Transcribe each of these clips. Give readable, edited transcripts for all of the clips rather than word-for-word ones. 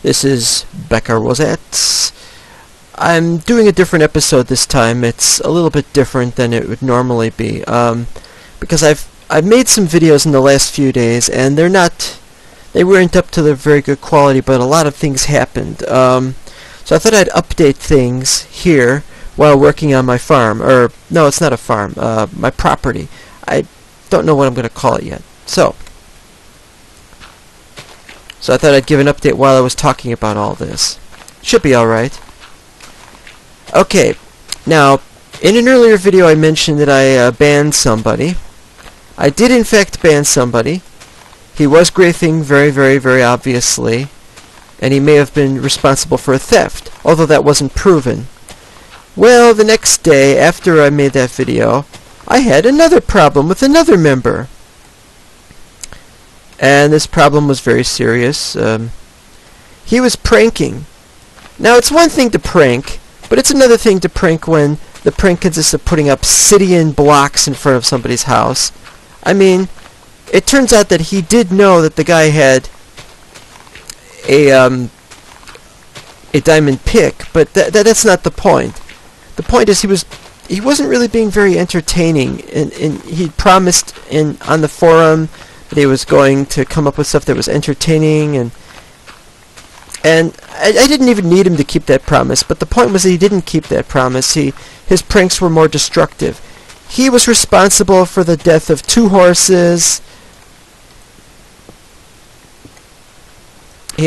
This is Becca Rosettes. I'm doing a different episode this time. It's a little bit different than it would normally be, because I've made some videos in the last few days, and they weren't up to the very good quality, but a lot of things happened. So I thought I'd update things here while working on my farm, or no, it's not a farm, my property. I don't know what I'm going to call it yet. So I thought I'd give an update while I was talking about all this. Should be alright. Okay, now, in an earlier video I mentioned that I banned somebody. I did in fact ban somebody. He was griefing very, very, very obviously, and he may have been responsible for a theft, although that wasn't proven. Well, the next day, after I made that video, I had another problem with another member. And this problem was very serious. He was pranking. Now, it's one thing to prank, but it's another thing to prank when the prank consists of putting up obsidian blocks in front of somebody's house. I mean, it turns out that he did know that the guy had a diamond pick, but that's not the point. The point is he wasn't really being very entertaining, and he promised on the forum that he was going to come up with stuff that was entertaining, and I didn't even need him to keep that promise, but the point was that he didn't keep that promise. His pranks were more destructive. He was responsible for the death of 2 horses. And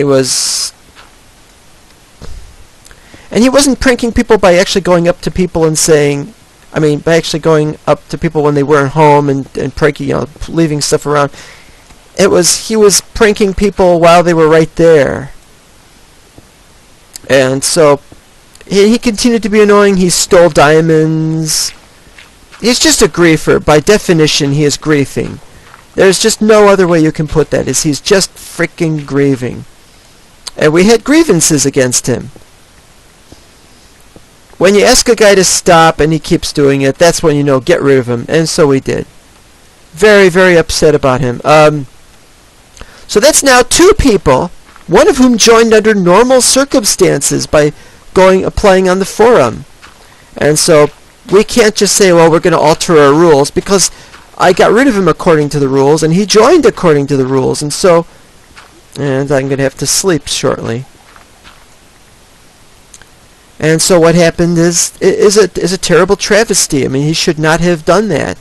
he wasn't pranking people by actually going up to people and saying, by actually going up to people when they weren't home and pranking, leaving stuff around. He was pranking people while they were right there. And so, he continued to be annoying. He stole diamonds. He's just a griefer. By definition, he is griefing. There's just no other way you can put that. He's just freaking grieving. And we had grievances against him. When you ask a guy to stop and he keeps doing it, that's when you know, get rid of him. And so we did. Very, very upset about him. So that's now 2 people, one of whom joined under normal circumstances by applying on the forum. And so we can't just say, well, we're going to alter our rules, because I got rid of him according to the rules, and he joined according to the rules. And I'm going to have to sleep shortly. And so what happened is a terrible travesty. I mean, he should not have done that.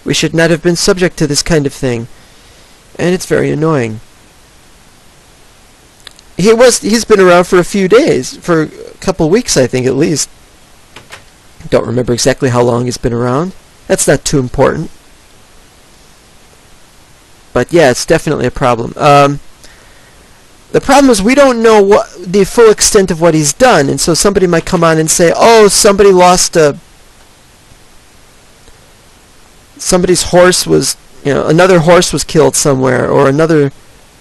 We should not have been subject to this kind of thing. And it's very annoying. He's been around for a few days, for a couple weeks, I think, at least. Don't remember exactly how long he's been around. That's not too important. But yeah, it's definitely a problem. The problem is we don't know the full extent of what he's done, and so somebody might come on and say, oh, somebody lost somebody's horse was, another horse was killed somewhere, or another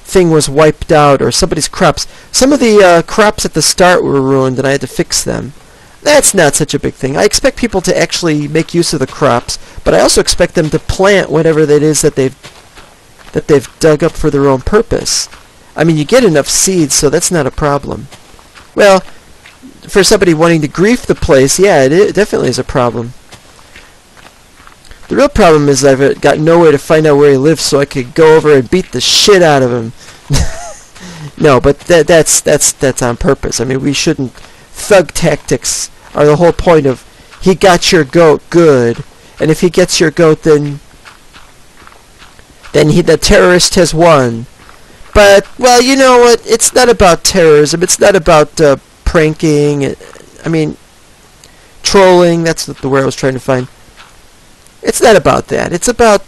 thing was wiped out, or somebody's crops. Some of the crops at the start were ruined, and I had to fix them. That's not such a big thing. I expect people to actually make use of the crops, but I also expect them to plant whatever that is that they've dug up for their own purpose. I mean, you get enough seeds, so that's not a problem. Well, for somebody wanting to grief the place, yeah, it definitely is a problem. The real problem is I've got no way to find out where he lives, so I could go over and beat the shit out of him. No, but that's on purpose. I mean, we shouldn't. Thug tactics are the whole point of, he got your goat, good, and if he gets your goat, then the terrorist has won. But, well, you know what? It's not about terrorism. It's not about pranking. Trolling. That's the word I was trying to find. It's not about that. It's about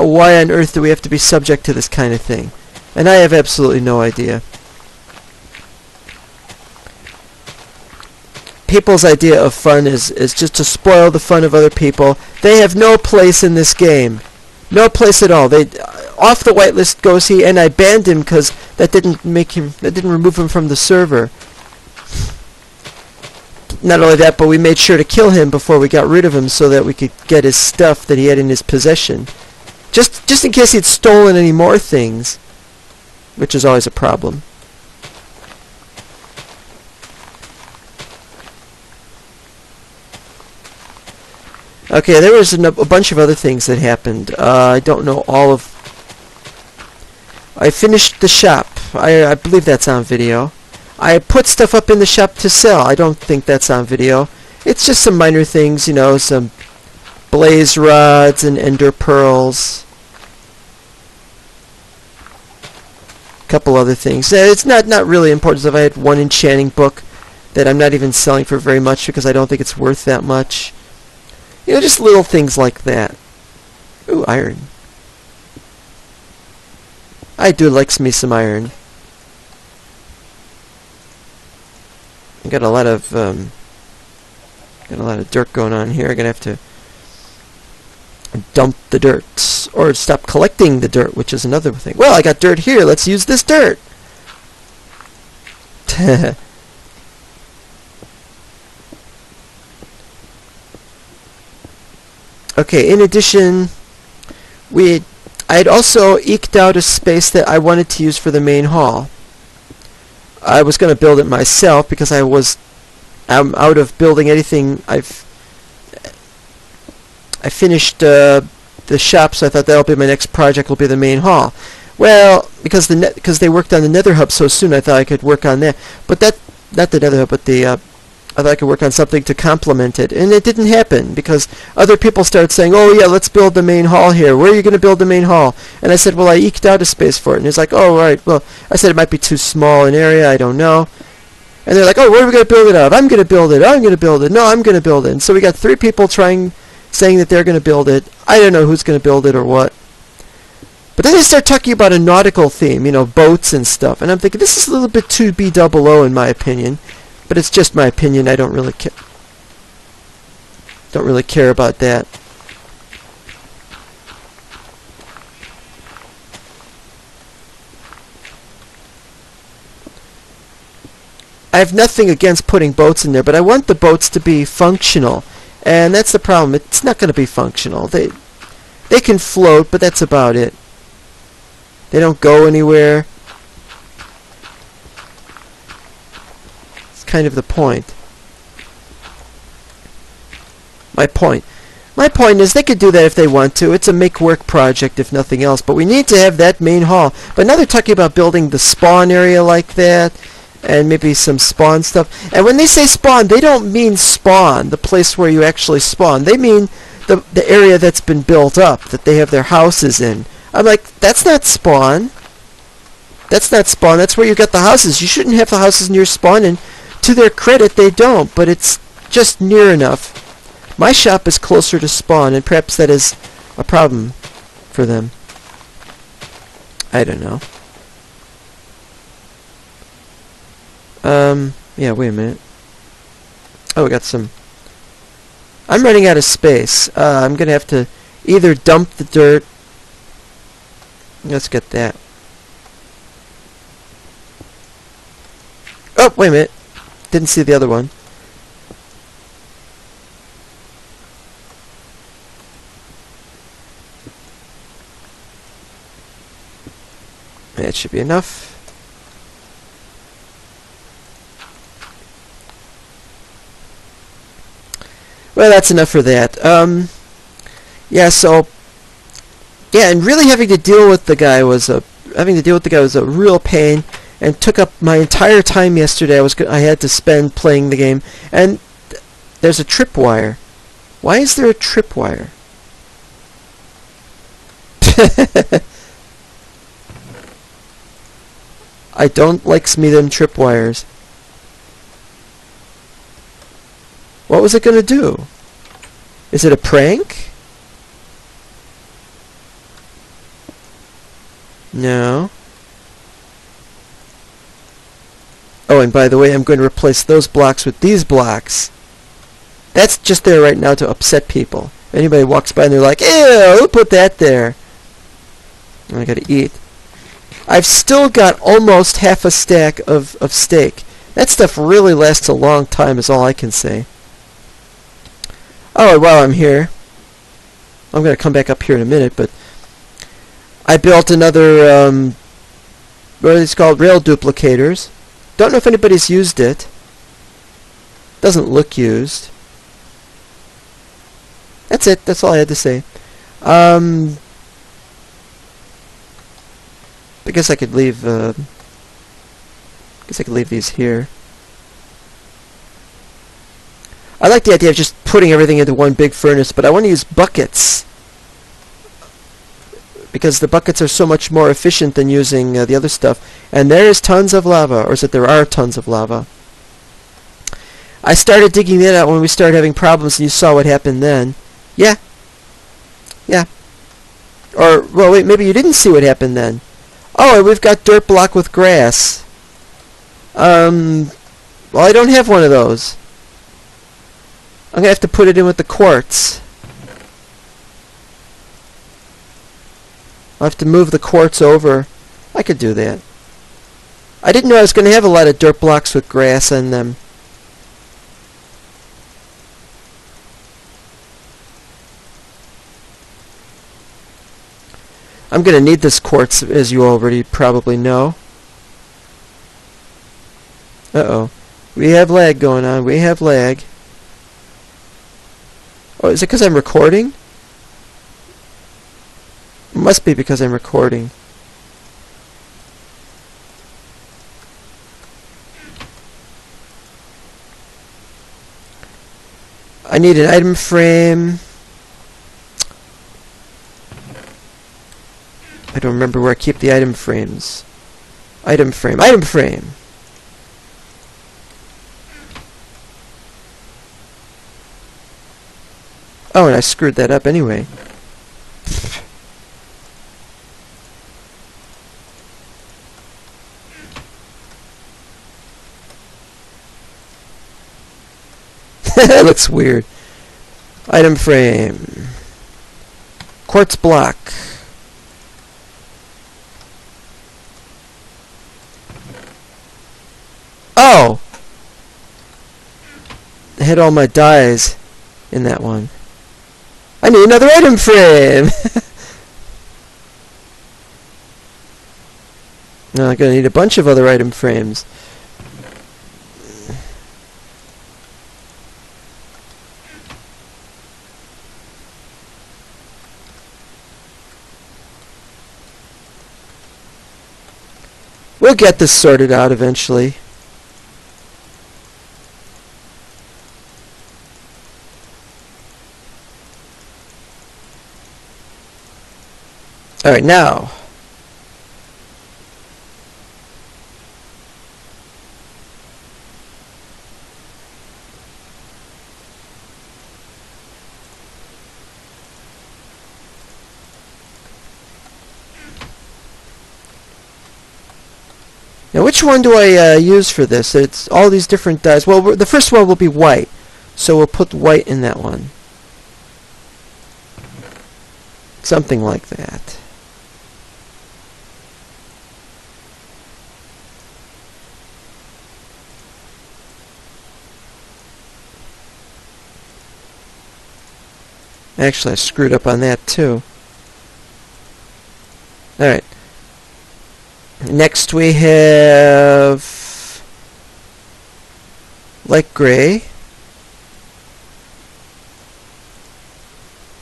why on earth do we have to be subject to this kind of thing. And I have absolutely no idea. People's idea of fun is just to spoil the fun of other people. They have no place in this game. No place at all. Off the whitelist goes he, and I banned him because that didn't remove him from the server. not only that, but we made sure to kill him before we got rid of him so that we could get his stuff that he had in his possession. Just in case he'd stolen any more things, which is always a problem. Okay, there was a bunch of other things that happened. I don't know all of... I finished the shop. I believe that's on video. I put stuff up in the shop to sell. I don't think that's on video. It's just some minor things, you know, some blaze rods and ender pearls. A couple other things. It's not really important. So if I had one enchanting book that I'm not even selling for very much because I don't think it's worth that much. You know, just little things like that. Ooh, iron. I do like me some iron. I got a lot of dirt going on here. I'm gonna have to dump the dirt or stop collecting the dirt, which is another thing. Well, I got dirt here. Let's use this dirt. Okay, in addition, I had also eked out a space that I wanted to use for the main hall. I was going to build it myself because I'm out of building anything. I finished the shop, so I thought that'll be my next project. Will be the main hall. Well, because they worked on the Nether hub so soon, I thought I could work on that. But not the Nether hub, but I thought I could work on something to complement it, and it didn't happen because other people started saying, "Oh yeah, let's build the main hall here. Where are you going to build the main hall?" And I said, "Well, I eked out a space for it." And he's like, "Oh right, well," I said it might be too small an area. I don't know. And they're like, "Oh, where are we going to build it out of? I'm going to build it. I'm going to build it. No, I'm going to build it." And so we got 3 people saying that they're going to build it. I don't know who's going to build it or what. But then they start talking about a nautical theme, you know, boats and stuff. And I'm thinking, this is a little bit too BOO in my opinion. But it's just my opinion. I don't really care. Don't really care about that. I have nothing against putting boats in there, but I want the boats to be functional, and that's the problem. It's not going to be functional. They can float, but that's about it. They don't go anywhere. Kind of the point. My point is they could do that if they want to. It's a make-work project if nothing else, but we need to have that main hall. But now they're talking about building the spawn area like that, and maybe some spawn stuff. And when they say spawn, they don't mean spawn, the place where you actually spawn. They mean the area that's been built up, that they have their houses in. I'm like, that's not spawn. That's not spawn. That's where you got the houses. You shouldn't have the houses near spawn, and to their credit, they don't, but it's just near enough. My shop is closer to spawn, and perhaps that is a problem for them. I don't know. Yeah, wait a minute. Oh, we got some... I'm running out of space. I'm going to have to either dump the dirt... Let's get that. Oh, wait a minute. Didn't see the other one. That should be enough. Well, that's enough for that. Yeah, so yeah, and really having to deal with the guy was a real pain. And took up my entire time yesterday. I had to spend playing the game. And there's a tripwire. Why is there a tripwire? I don't like me them tripwires. What was it going to do? Is it a prank? No. Oh, and by the way, I'm going to replace those blocks with these blocks. That's just there right now to upset people. If anybody walks by and they're like, ew, who put that there? I gotta eat. I've still got almost half a stack of steak. That stuff really lasts a long time is all I can say. Oh, and while I'm here, I'm going to come back up here in a minute, but I built another, what are these called? Rail duplicators. Don't know if anybody's used it. Doesn't look used. That's it. That's all I had to say. I guess I could leave. These here. I like the idea of just putting everything into one big furnace, but I want to use buckets because the buckets are so much more efficient than using the other stuff. And there is tons of lava, or is it there are tons of lava? I started digging that out when we started having problems, and you saw what happened then. Yeah. Yeah. Or, well, wait, maybe you didn't see what happened then. Oh, and we've got dirt block with grass. Well, I don't have one of those. I'm going to have to put it in with the quartz. I'll have to move the quartz over. I could do that. I didn't know I was going to have a lot of dirt blocks with grass in them. I'm going to need this quartz, as you already probably know. Uh-oh. We have lag going on. We have lag. Oh, is it because I'm recording? It must be because I'm recording. I need an item frame. I don't remember where I keep the item frames. Item frame. Item frame! Oh, and I screwed that up anyway. That looks weird. Item frame. Quartz block. Oh! I had all my dyes in that one. I need another item frame! Now I'm going to need a bunch of other item frames. We'll get this sorted out eventually. Alright, now. Now which one do I use for this? It's all these different dyes. Well, the first one will be white. So we'll put white in that one. Something like that. Actually, I screwed up on that too. Alright. Next we have light gray.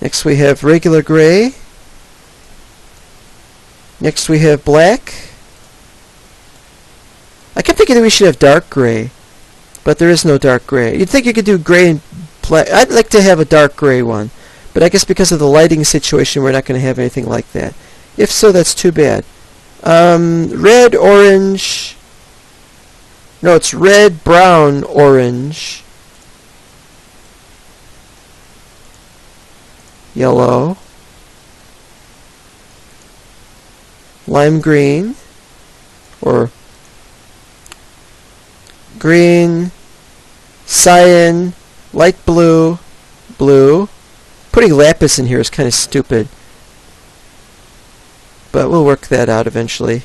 Next we have regular gray. Next we have black. I kept thinking that we should have dark gray, but there is no dark gray. You'd think you could do gray and black. I'd like to have a dark gray one, but I guess because of the lighting situation we're not going to have anything like that. If so, that's too bad. Red, orange. No, it's red, brown, orange. Yellow. Lime green. Or green. Cyan. Light blue. Blue. Putting lapis in here is kind of stupid. But we'll work that out eventually.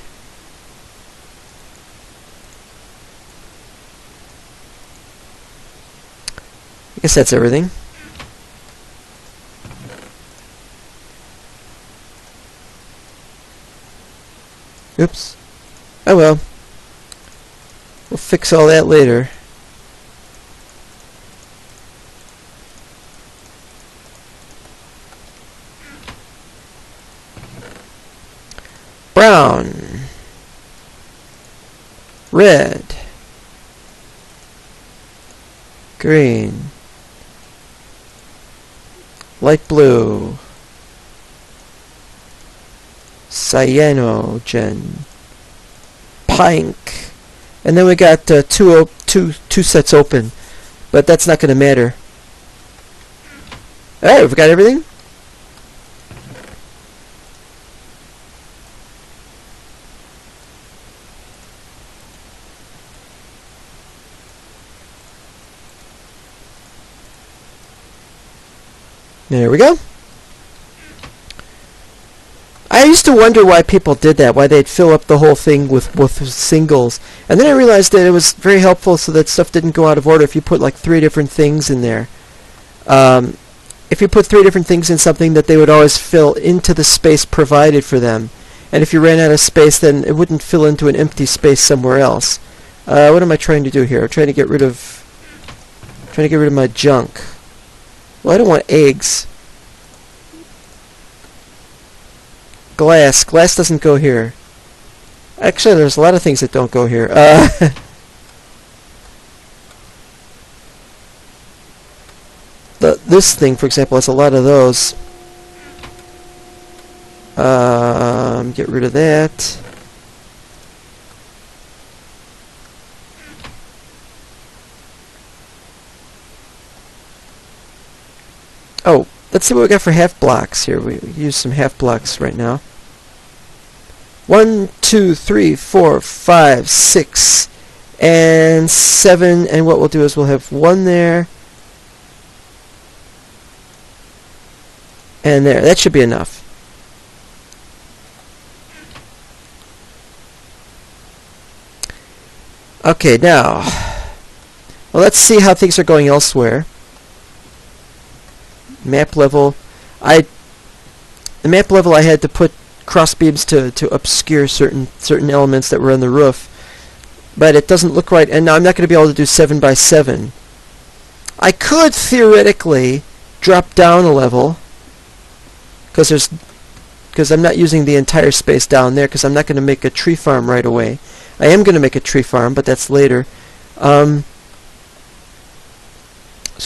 I guess that's everything. Oops. Oh well. We'll fix all that later. Brown. Red. Green. Light blue. Cyanogen. Pink. And then we got two sets open, but that's not going to matter. Alright, we've got everything. There we go. I used to wonder why people did that, why they'd fill up the whole thing with singles. And then I realized that it was very helpful so that stuff didn't go out of order if you put like 3 different things in there. If you put 3 different things in something, that they would always fill into the space provided for them. And if you ran out of space, then it wouldn't fill into an empty space somewhere else. What am I trying to do here? I'm trying to get rid of my junk. Well, I don't want eggs. Glass. Glass doesn't go here. Actually, there's a lot of things that don't go here. This thing, for example, has a lot of those. Get rid of that. Oh, let's see what we got for half blocks here. We use some half blocks right now. 1, 2, 3, 4, 5, 6, and 7. And what we'll do is we'll have 1 there. And there. That should be enough. Okay, now, well, let's see how things are going elsewhere. Map level. The map level I had to put cross beams to obscure certain elements that were on the roof, but it doesn't look right. And now I'm not going to be able to do 7 by 7. I could theoretically drop down a level because I'm not using the entire space down there because I'm not going to make a tree farm right away. I am going to make a tree farm, but that's later. So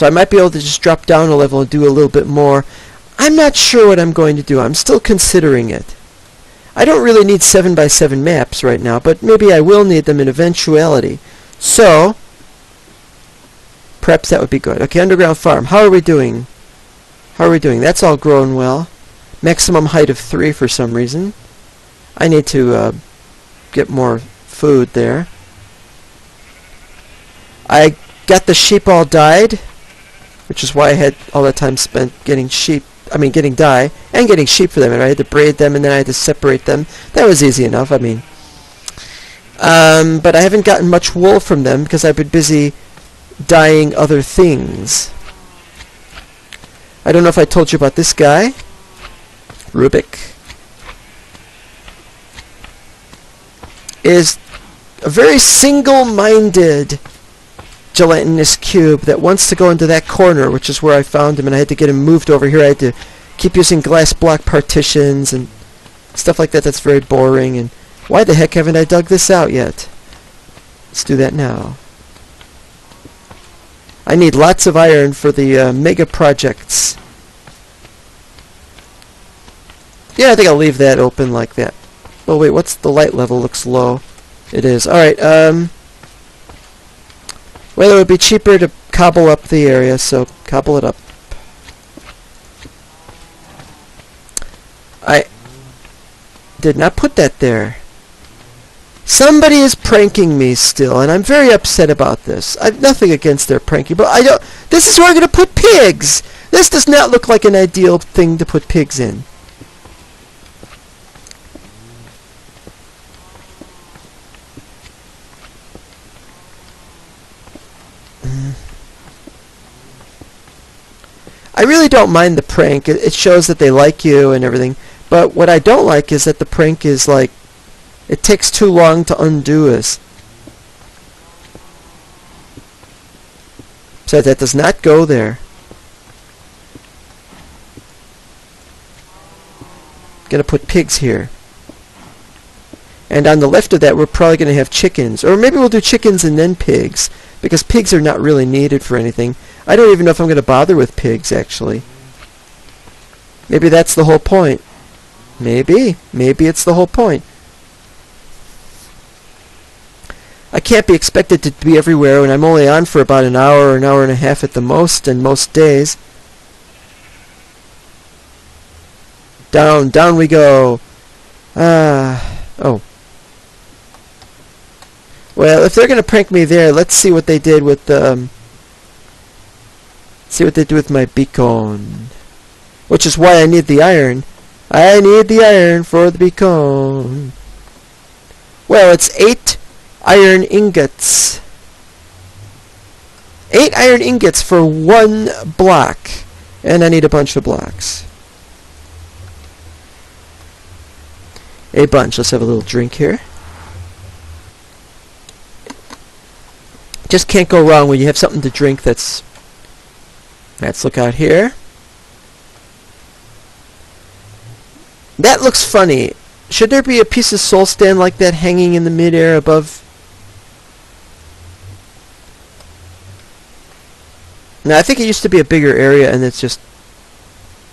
I might be able to just drop down a level and do a little bit more. I'm not sure what I'm going to do. I'm still considering it. I don't really need 7 by 7 maps right now, but maybe I will need them in eventuality. So, perhaps that would be good. Okay, underground farm. How are we doing? How are we doing? That's all growing well. Maximum height of 3 for some reason. I need to get more food there. I got the sheep all dyed, which is why I had all that time spent getting dye and getting sheep for them. And I had to braid them and then I had to separate them. That was easy enough, I mean. But I haven't gotten much wool from them because I've been busy dyeing other things. I don't know if I told you about this guy, Rubik. Is a very single-minded gelatinous cube that wants to go into that corner, which is where I found him, and I had to get him moved over here. I had to keep using glass block partitions and stuff like that. That's very boring. And why the heck haven't I dug this out yet? Let's do that now. I need lots of iron for the mega projects. Yeah, I think I'll leave that open like that. Oh wait, what's the light level? Looks low. It is. Alright, well, it would be cheaper to cobble up the area, so cobble it up. I did not put that there. Somebody is pranking me still, and I'm very upset about this. I've nothing against their pranking, but I don't... This is where I'm going to put pigs! This does not look like an ideal thing to put pigs in. really don't mind the prank. It shows that they like you and everything. But what I don't like is that the prank is like, it takes too long to undo us. So that does not go there. Gonna put pigs here. And on the left of that, we're probably gonna have chickens. Or maybe we'll do chickens and then pigs, because pigs are not really needed for anything. I don't even know if I'm gonna bother with pigs, actually. Maybe that's the whole point. Maybe it's the whole point. I can't be expected to be everywhere when I'm only on for about an hour or an hour and a half at the most, and most days. Down we go. Oh. Well, if they're gonna prank me there, let's see what they did with my beacon. Which is why I need the iron. I need the iron for the beacon. Well, it's 8 iron ingots. 8 iron ingots for 1 block. And I need a bunch of blocks. A bunch. Let's have a little drink here. Just can't go wrong when you have something to drink that's... Let's look out here. That looks funny. Should there be a piece of soul stand like that hanging in the midair above? Now, I think it used to be a bigger area and it's just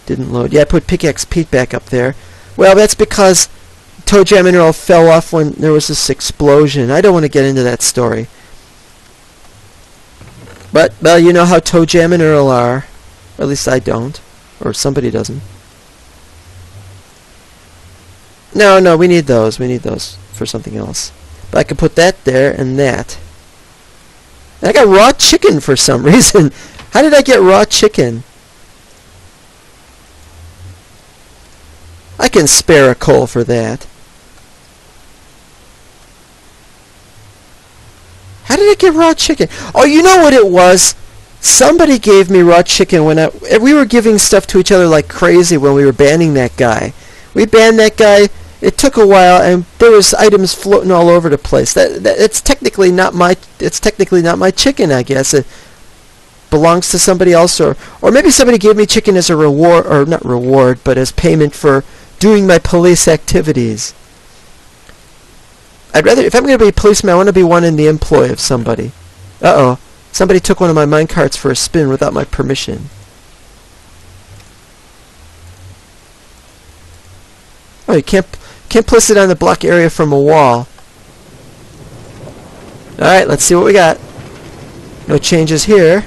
didn't load. Yeah, I put Pickaxe Pete back up there. Well, that's because Toe Jam Mineral fell off when there was this explosion. I don't want to get into that story. But, well, you know how Toe Jam and Earl are. Or at least I don't. Or somebody doesn't. No, we need those. We need those for something else. But I can put that there and that. And I got raw chicken for some reason. How did I get raw chicken? I can spare a coal for that. How did I get raw chicken? Oh, you know what it was? Somebody gave me raw chicken when we were giving stuff to each other like crazy when we were banning that guy. We banned that guy. It took a while, and there was items floating all over the place. It's technically not my chicken, I guess. It belongs to somebody else, or maybe somebody gave me chicken as a reward, or not reward, but as payment for doing my police activities. I'd rather, if I'm going to be a policeman, I want to be one in the employ of somebody. Uh-oh. Somebody took one of my minecarts for a spin without my permission. Oh, you can't place it on the block area from a wall. Alright, let's see what we got. No changes here.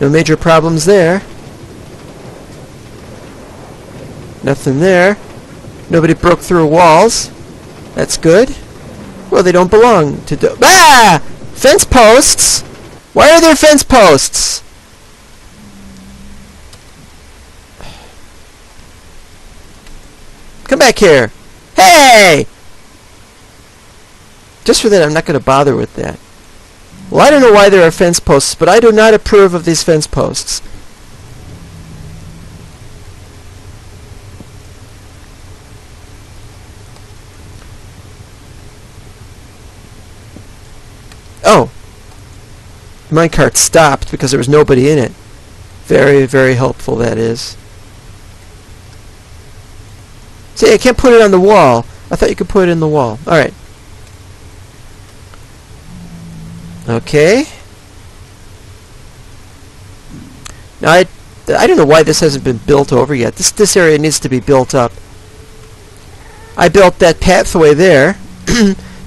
No major problems there. Nothing there. Nobody broke through walls. That's good. Well, they don't belong to fence posts! Why are there fence posts? Come back here. Hey! Just for that, I'm not going to bother with that. Well, I don't know why there are fence posts, but I do not approve of these fence posts. Oh! Minecart stopped because there was nobody in it. Very, very helpful, that is. See, I can't put it on the wall. I thought you could put it in the wall. Alright. Okay. Now, I don't know why this hasn't been built over yet. This area needs to be built up. I built that pathway there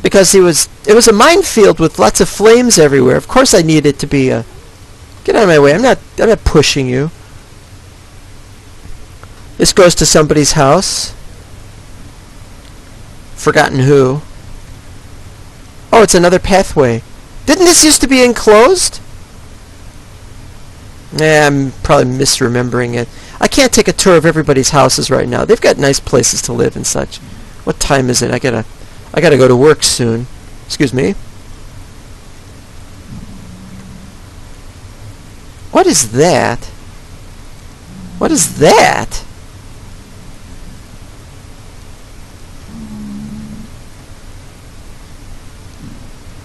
because it was a minefield with lots of flames everywhere. Of course I need it to be a... Get out of my way. I'm not pushing you. This goes to somebody's house. Forgotten who. Oh, it's another pathway. Didn't this used to be enclosed? I'm probably misremembering it. I can't take a tour of everybody's houses right now. They've got nice places to live and such. What time is it? I gotta go to work soon. Excuse me. What is that? What is that?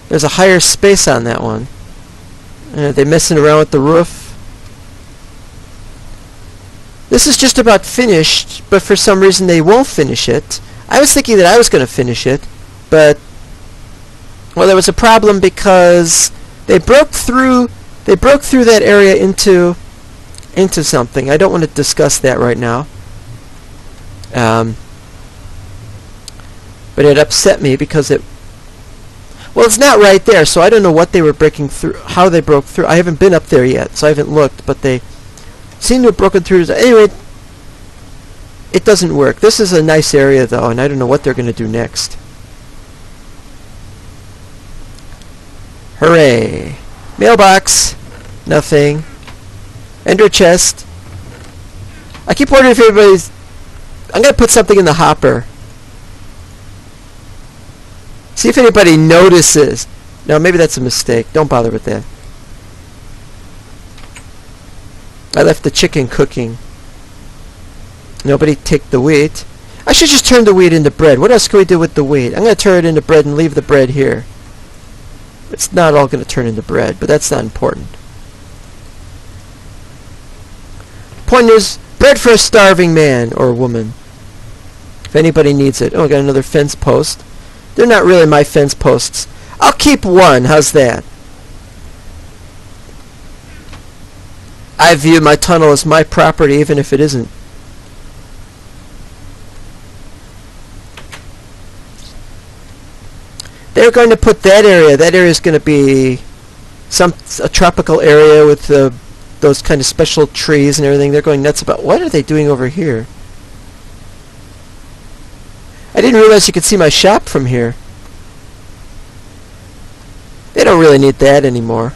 There's a higher space on that one. Are they messing around with the roof? This is just about finished, but for some reason they won't finish it. I was thinking that I was going to finish it, but well, there was a problem because they broke through that area into something. I don't want to discuss that right now. But it upset me because well, it's not right there, so I don't know what they were breaking through, how they broke through. I haven't been up there yet, so I haven't looked, but they seem to have broken through. Anyway, it doesn't work. This is a nice area, though, and I don't know what they're going to do next. Hooray. Mailbox. Nothing. Ender chest. I keep wondering if everybody's... I'm going to put something in the hopper. See if anybody notices. No, maybe that's a mistake. Don't bother with that. I left the chicken cooking. Nobody take the wheat. I should just turn the wheat into bread. What else can we do with the wheat? I'm going to turn it into bread and leave the bread here. It's not all going to turn into bread, but that's not important. Point is, bread for a starving man or woman. If anybody needs it. Oh, I got another fence post. They're not really my fence posts. I'll keep one. How's that? I view my tunnel as my property, even if it isn't. They're going to put that area. That area is going to be a tropical area with those kind of special trees and everything. They're going nuts about. What are they doing over here? I didn't realize you could see my shop from here. They don't really need that anymore.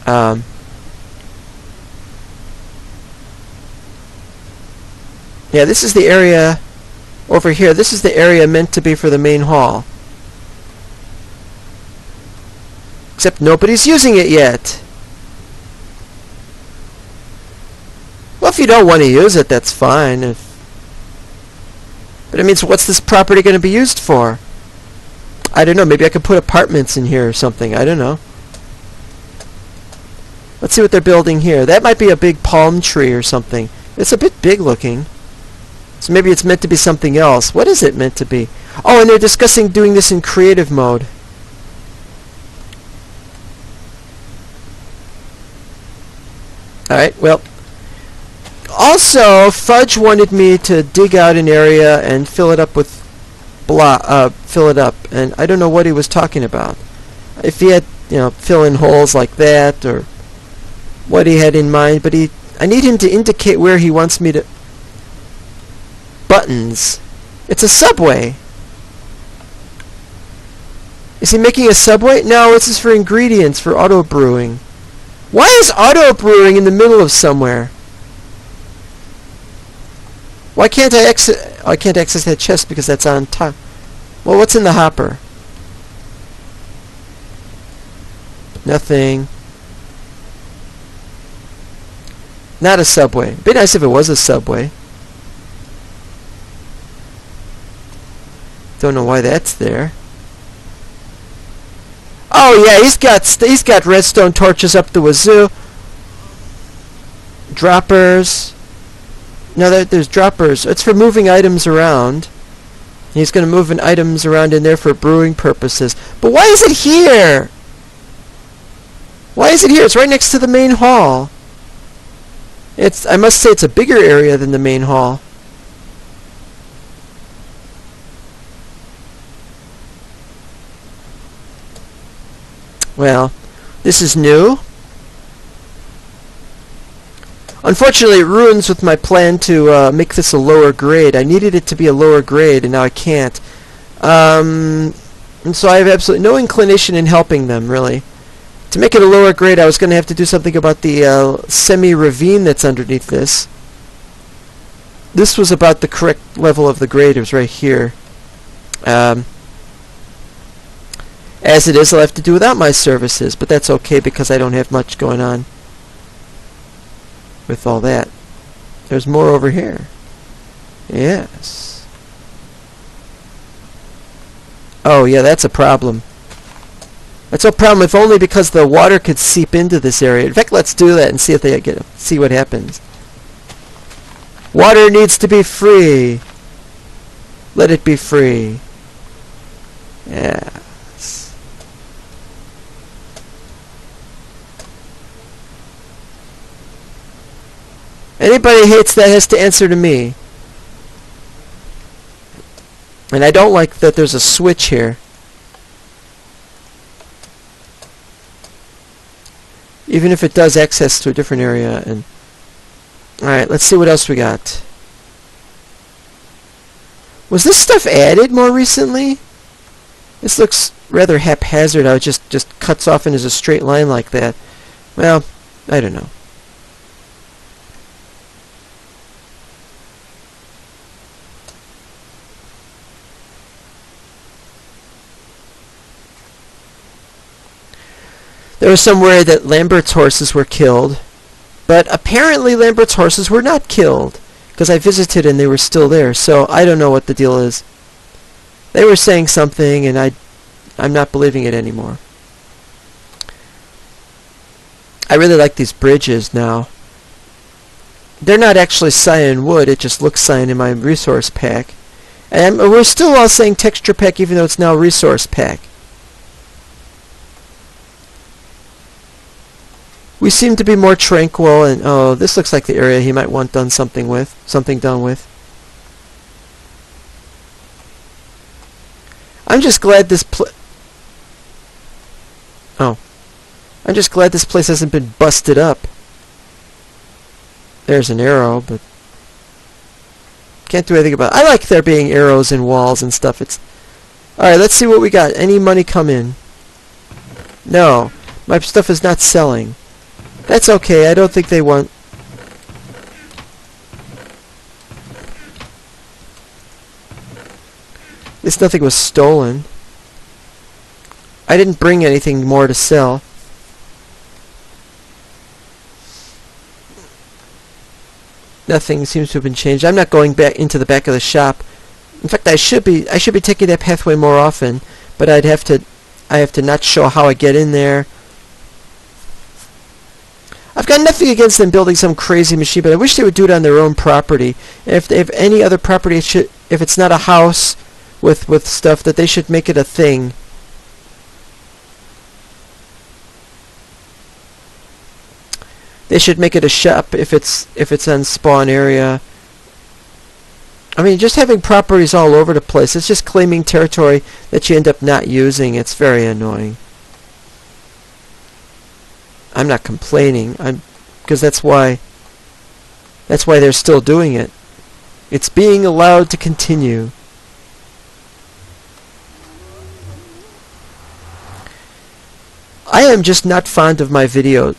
Yeah, this is the area over here. This is the area meant to be for the main hall. Except nobody's using it yet. Well, if you don't want to use it, that's fine. But it means, what's this property going to be used for? I don't know. Maybe I could put apartments in here or something. I don't know. Let's see what they're building here. That might be a big palm tree or something. It's a bit big looking. So maybe it's meant to be something else. What is it meant to be? Oh, and they're discussing doing this in creative mode. Alright, well. Also, Fudge wanted me to dig out an area and fill it up with fill it up, and I don't know what he was talking about. If he had, fill in holes like that, or what he had in mind, but I need him to indicate where he wants me to... Buttons. It's a subway. Is he making a subway? No, this is for ingredients, for auto brewing. Why is auto brewing in the middle of somewhere? Why can't I exit? Oh, I can't access that chest because that's on top. Well, what's in the hopper? Nothing. Not a subway. It'd be nice if it was a subway. Don't know why that's there. Oh yeah, he's got redstone torches up the wazoo. Droppers. No, there's droppers. It's for moving items around. He's going to move items around in there for brewing purposes. But why is it here? Why is it here? It's right next to the main hall. I must say it's a bigger area than the main hall. Well, this is new. Unfortunately, it ruins with my plan to make this a lower grade. I needed it to be a lower grade, and now I can't. And so I have absolutely no inclination in helping them, really. To make it a lower grade, I was going to have to do something about the semi-ravine that's underneath this. This was about the correct level of the grade. It was right here. As it is, I'll have to do without my services, but that's okay because I don't have much going on. with all that. There's more over here. Yes. Oh yeah, that's a problem. That's a problem if only because the water could seep into this area. In fact, let's do that and see if they see what happens. Water needs to be free. Let it be free. Yes. Anybody hates that has to answer to me. And I don't like that there's a switch here. Even if it does access to a different area. And alright, let's see what else we got. Was this stuff added more recently? This looks rather haphazard how it just cuts off and is a straight line like that. Well, I don't know. There was somewhere that Lambert's horses were killed, but apparently Lambert's horses were not killed, because I visited and they were still there, so I don't know what the deal is. They were saying something, and I'm not believing it anymore. I really like these bridges now. They're not actually cyan wood, it just looks cyan in my resource pack. And we're still all saying texture pack even though it's now resource pack. We seem to be more tranquil, and oh, this looks like the area he might want something done with. I'm just glad this I'm just glad this place hasn't been busted up. There's an arrow, but can't do anything about it. I like there being arrows in walls and stuff. Alright, let's see what we got. Any money come in? No. My stuff is not selling. That's okay. I don't think they want... At least nothing was stolen. I didn't bring anything more to sell. Nothing seems to have been changed. I'm not going back into the back of the shop. In fact, I should be taking that pathway more often, but I have to not show how I get in there. I've got nothing against them building some crazy machine, but I wish they would do it on their own property. And if they have any other property, if it's not a house with stuff, that they should make it a thing. They should make it a shop if it's on spawn area. I mean, just having properties all over the place, it's just claiming territory that you end up not using. It's very annoying. I'm not complaining, because that's why they're still doing it. It's being allowed to continue. I am just not fond of my videos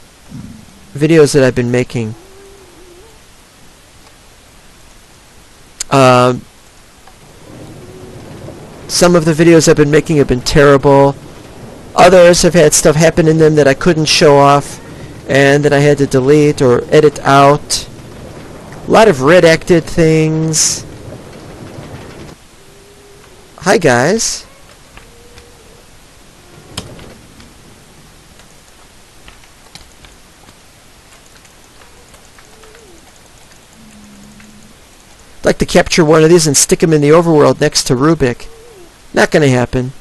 that I've been making. Some of the videos I've been making have been terrible. Others have had stuff happen in them that I couldn't show off and that I had to delete or edit out. A lot of redacted things. Hi guys. I'd like to capture one of these and stick them in the overworld next to Rubik. Not going to happen.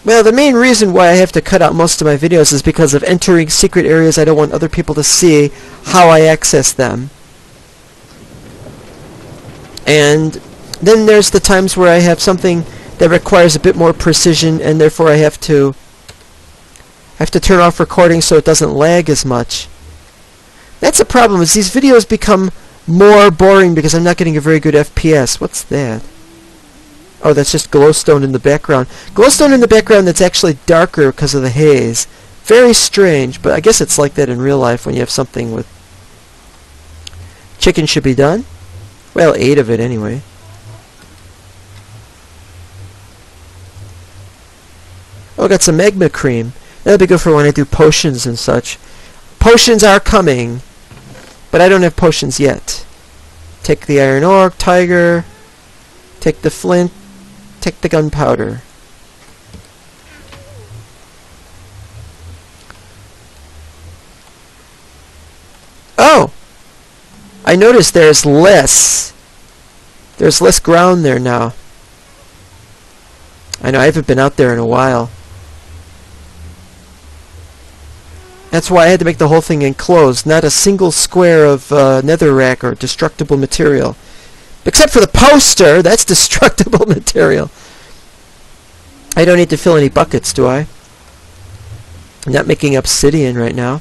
Well, the main reason why I have to cut out most of my videos is because of entering secret areas I don't want other people to see how I access them. And then there's the times where I have something that requires a bit more precision, and therefore I have to turn off recording so it doesn't lag as much. That's a problem, is these videos become more boring because I'm not getting a very good FPS. What's that? Oh, that's just glowstone in the background. Glowstone in the background that's actually darker because of the haze. Very strange, but I guess it's like that in real life when you have something with... Chicken should be done. Well, 8 of it anyway. Oh, I got some magma cream. That'll be good for when I do potions and such. Potions are coming, but I don't have potions yet. Take the iron ore, tiger. Take the flint. Take the gunpowder. Oh! I noticed there's less ground there now. I know, I haven't been out there in a while. That's why I had to make the whole thing enclosed. Not a single square of netherrack or destructible material. Except for the poster! That's destructible material. I don't need to fill any buckets, do I? I'm not making obsidian right now.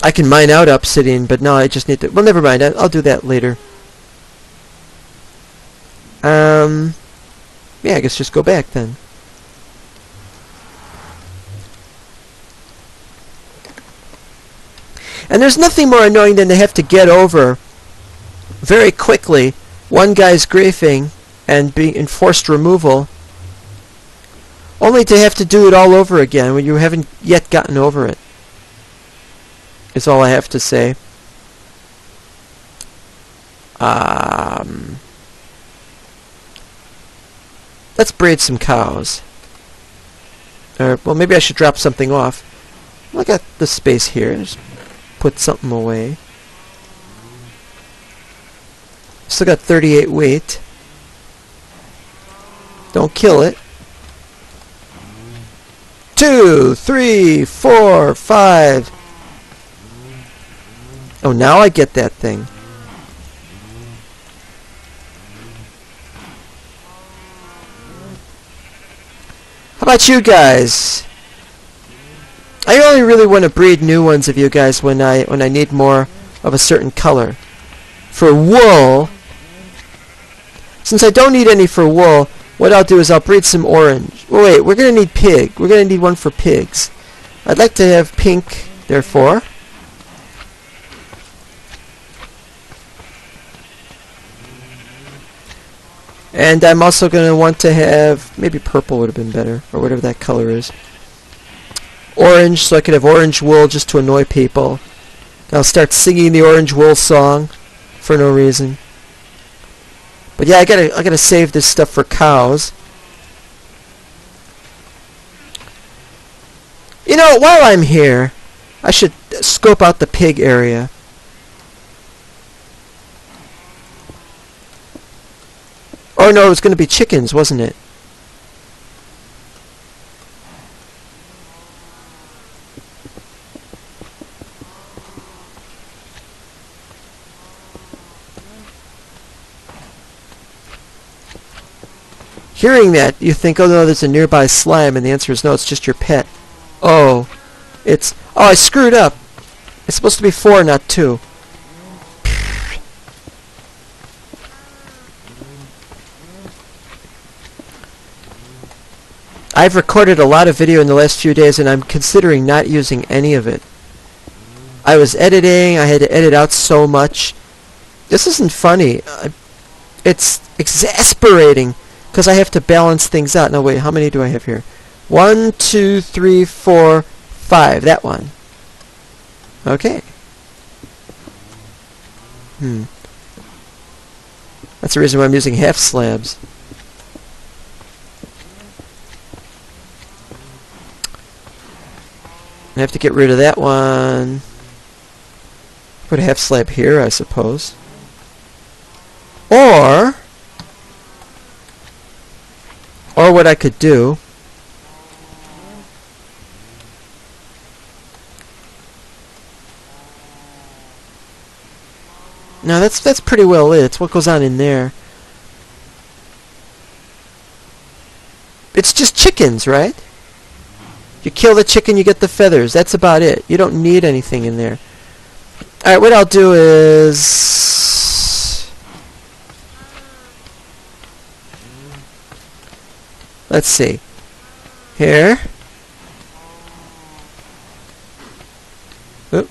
I can mine out obsidian, but no, I just need to... Well, never mind. I'll do that later. Yeah, I guess just go back then. And there's nothing more annoying than to have to get over very quickly one guy's griefing and being enforced removal, only to have to do it all over again when you haven't yet gotten over it. Is all I have to say. Let's breed some cows. Or, well, maybe I should drop something off. Look at the space here. Just put something away. Still got 38 weight. Don't kill it. 2, 3, 4, 5. Oh, now I get that thing. How about you guys? I only really want to breed new ones of you guys when I need more of a certain color. For wool, since I don't need any for wool, what I'll do is I'll breed some orange. Oh, wait, we're going to need pig. We're going to need one for pigs. I'd like to have pink, therefore. And I'm also going to want to have, maybe purple would have been better, or whatever that color is. Orange, so I could have orange wool just to annoy people. I'll start singing the orange wool song for no reason. But yeah, I gotta save this stuff for cows. You know, while I'm here, I should scope out the pig area. Oh no, it was going to be chickens, wasn't it? Hearing that, you think, oh no, there's a nearby slime, and the answer is no, it's just your pet. Oh, it's... Oh, I screwed up. It's supposed to be 4, not 2. I've recorded a lot of video in the last few days, and I'm considering not using any of it. I was editing, I had to edit out so much. This isn't funny. It's exasperating, because I have to balance things out. Now wait, how many do I have here? 1, 2, 3, 4, 5. That one. Okay. That's the reason why I'm using half slabs. I have to get rid of that one. Put a half slab here, I suppose. Or what I could do now, that's pretty well lit. It's what goes on in there. It's just chickens, right? You kill the chicken, you get the feathers. That's about it. You don't need anything in there. Alright, what I'll do is... Let's see. Here. Oop.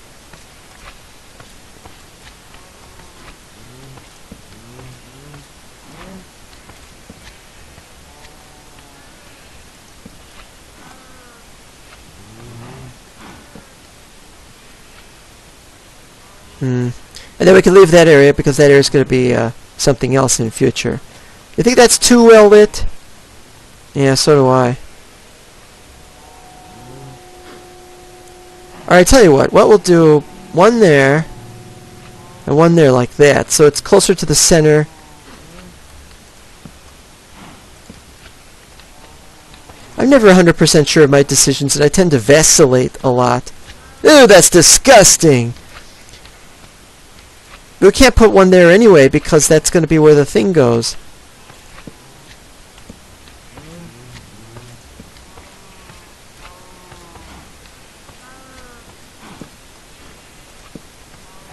And then we can leave that area because that area is going to be something else in the future. You think that's too well lit? Yeah, so do I. Alright, tell you what we'll do, one there, and one there like that, so it's closer to the center. I'm never 100% sure of my decisions, and I tend to vacillate a lot. Ew, that's disgusting! We can't put one there anyway, because that's going to be where the thing goes.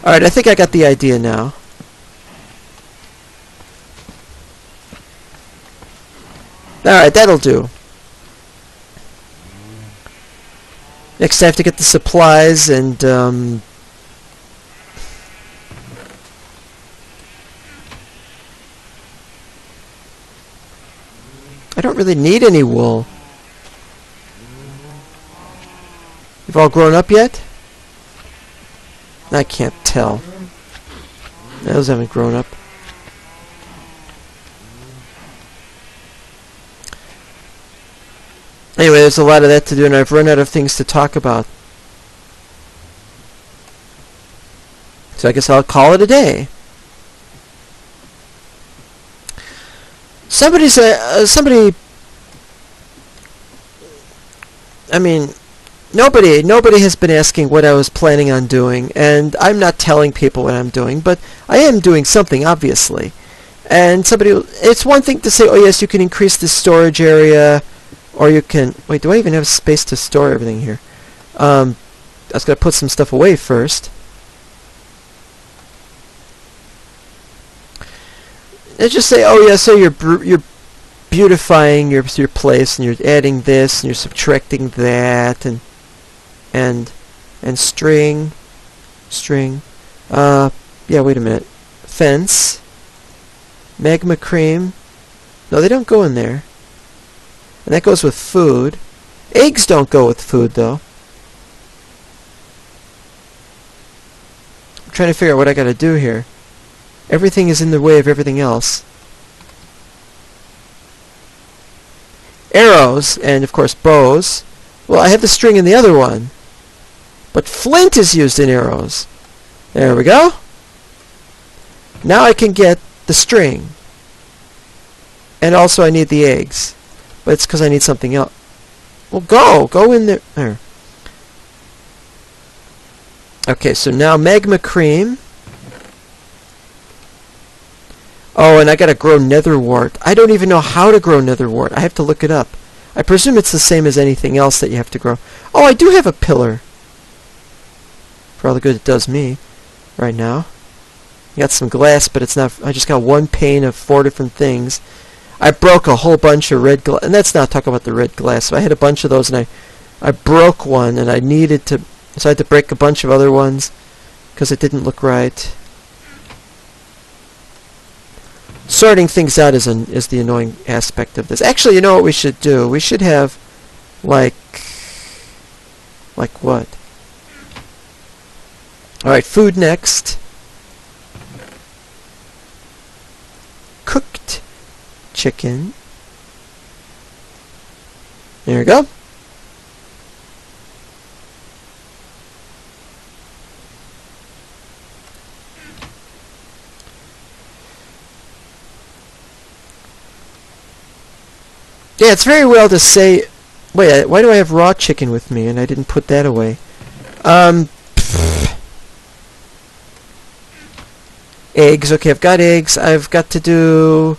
Alright, I think I got the idea now. Alright, that'll do. Next I have to get the supplies and I don't really need any wool. You've all grown up yet? I can't tell. Those haven't grown up. Anyway, there's a lot of that to do, and I've run out of things to talk about. So I guess I'll call it a day. Somebody, I mean, nobody has been asking what I was planning on doing, and I'm not telling people what I'm doing, but I am doing something, obviously. And it's one thing to say, oh yes, you can increase the storage area, or you can, wait, do I even have space to store everything here? I was going to put some stuff away first. Let's just say, oh yeah, so you're beautifying your place, and you're adding this, and you're subtracting that, and string, yeah, wait a minute, fence, magma cream, no, they don't go in there, and that goes with food. Eggs don't go with food, though. I'm trying to figure out what I gotta do here. Everything is in the way of everything else. Arrows, and of course bows. Well, I have the string in the other one. But flint is used in arrows. There we go. Now I can get the string. And also I need the eggs. But it's because I need something else. Well, go in there. There. Okay, so now magma cream. Oh, and I gotta grow netherwort. I don't even know how to grow netherwort. I have to look it up. I presume it's the same as anything else that you have to grow. Oh, I do have a pillar. For all the good it does me right now. I got some glass, but it's not. I just got one pane of 4 different things. I broke a whole bunch of red glass, and let's not talk about the red glass. So I had a bunch of those, and I broke one, and I needed to, so I had to break a bunch of other ones because it didn't look right. Sorting things out is the annoying aspect of this. Actually, you know what we should do? We should have, like what? Alright, food next. Cooked chicken. There we go. Yeah, it's very well to say... Wait, why do I have raw chicken with me and I didn't put that away? Eggs. Okay, I've got eggs. I've got to do...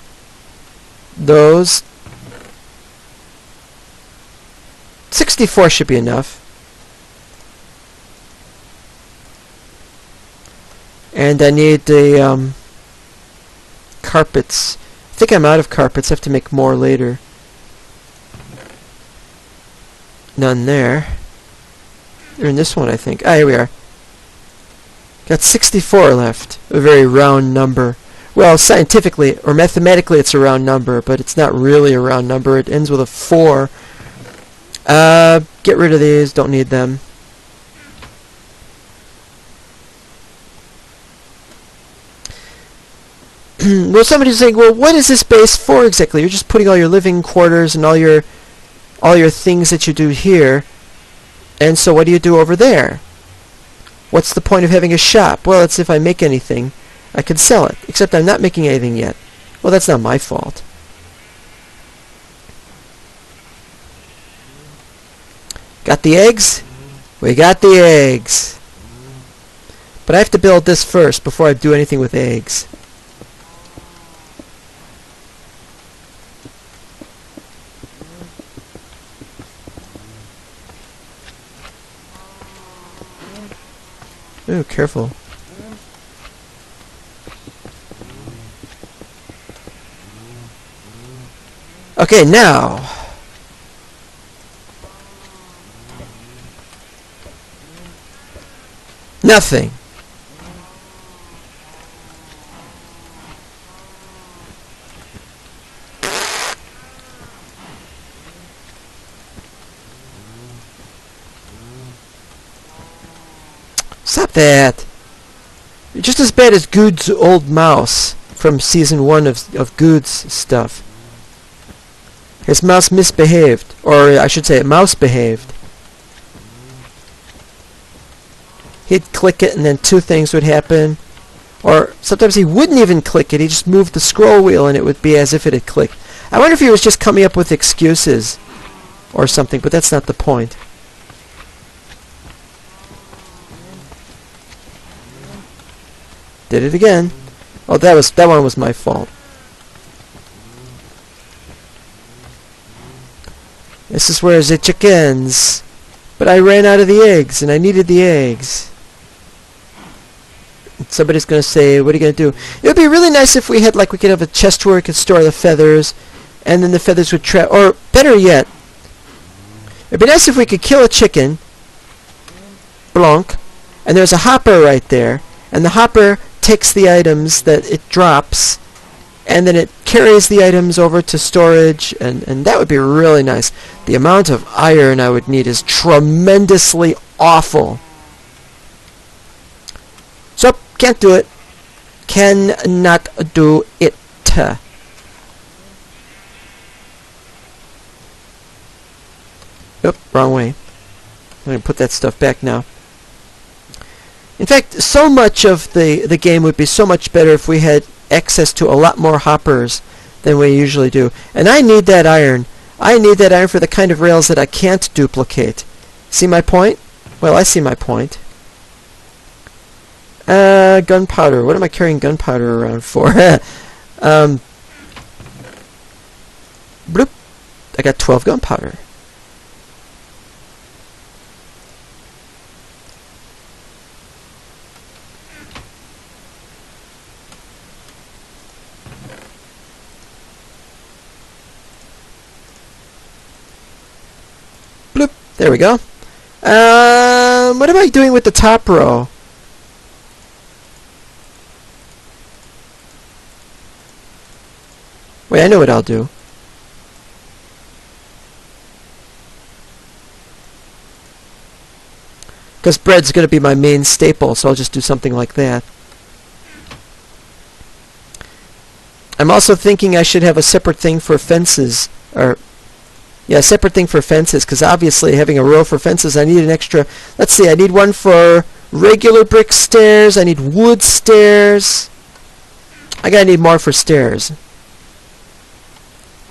those. 64 should be enough. And I need the carpets. I think I'm out of carpets. I have to make more later. None there. They're in this one, I think. Ah, here we are. Got 64 left. A very round number. Well, scientifically or mathematically it's a round number, but it's not really a round number. It ends with a 4. Get rid of these. Don't need them. well, somebody's saying, well, what is this base for exactly? You're just putting all your living quarters and all your things that you do here. And so what do you do over there? What's the point of having a shop? Well, it's if I make anything, I can sell it. Except I'm not making anything yet. Well, that's not my fault. Got the eggs? We got the eggs. But I have to build this first before I do anything with eggs. Ooh, careful. Okay, now. Nothing. Stop that. You're just as bad as Good's old mouse from season 1 of Good's stuff. His mouse misbehaved. Or I should say, mouse behaved. He'd click it and then 2 things would happen. Or sometimes he wouldn't even click it. He just moved the scroll wheel and it would be as if it had clicked. I wonder if he was just coming up with excuses or something, but that's not the point. Did it again. Oh, that one was my fault. This is where the chickens. But I ran out of the eggs and I needed the eggs. Somebody's going to say, what are you going to do? It would be really nice if we could have a chest where we could store the feathers, and then the feathers would trap, or better yet, it'd be nice if we could kill a chicken, blonk, and there's a hopper right there, and the hopper takes the items that it drops, and then it carries the items over to storage, and that would be really nice. The amount of iron I would need is tremendously awful. So, can't do it. Cannot do it. Oop, wrong way. I'm going to put that stuff back now. In fact, so much of the game would be so much better if we had access to a lot more hoppers than we usually do. And I need that iron. I need that iron for the kind of rails that I can't duplicate. See my point? Well, I see my point. Gunpowder. What am I carrying gunpowder around for? Bloop. I got 12 gunpowder. Bloop. There we go. What am I doing with the top row? Wait, I know what I'll do. Because bread's going to be my main staple, so I'll just do something like that. I'm also thinking I should have a separate thing for fences, or yeah, a separate thing for fences, because obviously having a row for fences, I need an extra. Let's see, I need one for regular brick stairs, I need wood stairs. I gotta need more for stairs.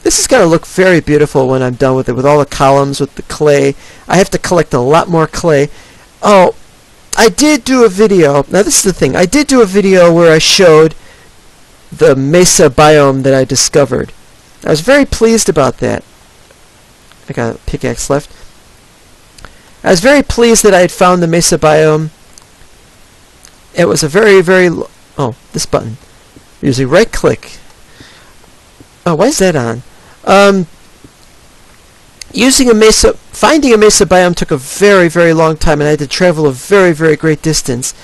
This is going to look very beautiful when I'm done with it, with all the columns, with the clay. I have to collect a lot more clay. Oh, I did do a video. Now this is the thing. I did do a video where I showed the mesa biome that I discovered. I was very pleased about that. I got a pickaxe left. I was very pleased that I had found the mesa biome. It was a very, very... Oh, this button. Usually right click. Oh, why is that on? Finding a mesa biome took a very, very long time, and I had to travel a very, very great distance.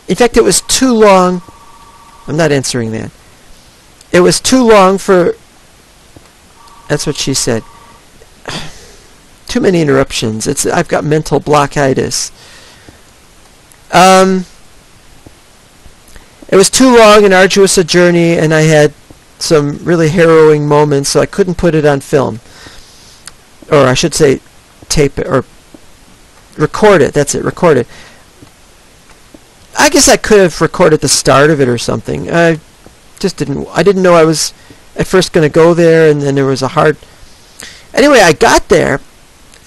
In fact, it was too long. I'm not answering that. It was too long for... That's what she said. Too many interruptions. I've got mental blockitis. It was too long and arduous a journey, and I had some really harrowing moments, so I couldn't put it on film. Or I should say tape it, or record it. That's it, record it. I guess I could have recorded the start of it or something. I didn't know I was at first going to go there, and then there was a hard... Anyway, I got there,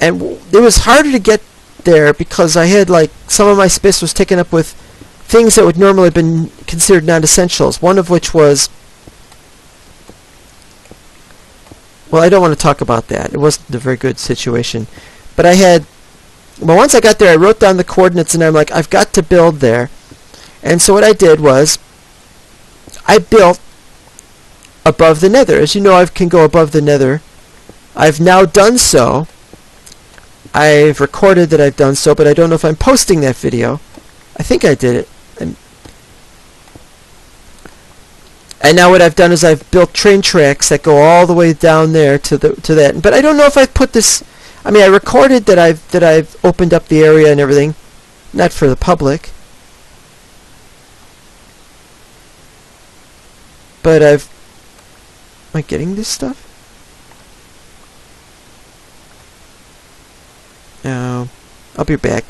and it was harder to get there because I had, like, some of my space was taken up with things that would normally have been considered non-essentials, one of which was... Well, I don't want to talk about that. It wasn't a very good situation. But I had... Well, once I got there, I wrote down the coordinates, and I'm like, I've got to build there. And so what I did was, I built above the nether. As you know, I can go above the nether. I've now done so. I've recorded that I've done so, but I don't know if I'm posting that video. I think I did it. And now what I've done is I've built train tracks that go all the way down there to that. But I don't know if I've put this... I mean, I recorded that I've opened up the area and everything, not for the public. But am I getting this stuff? No. I'll be back.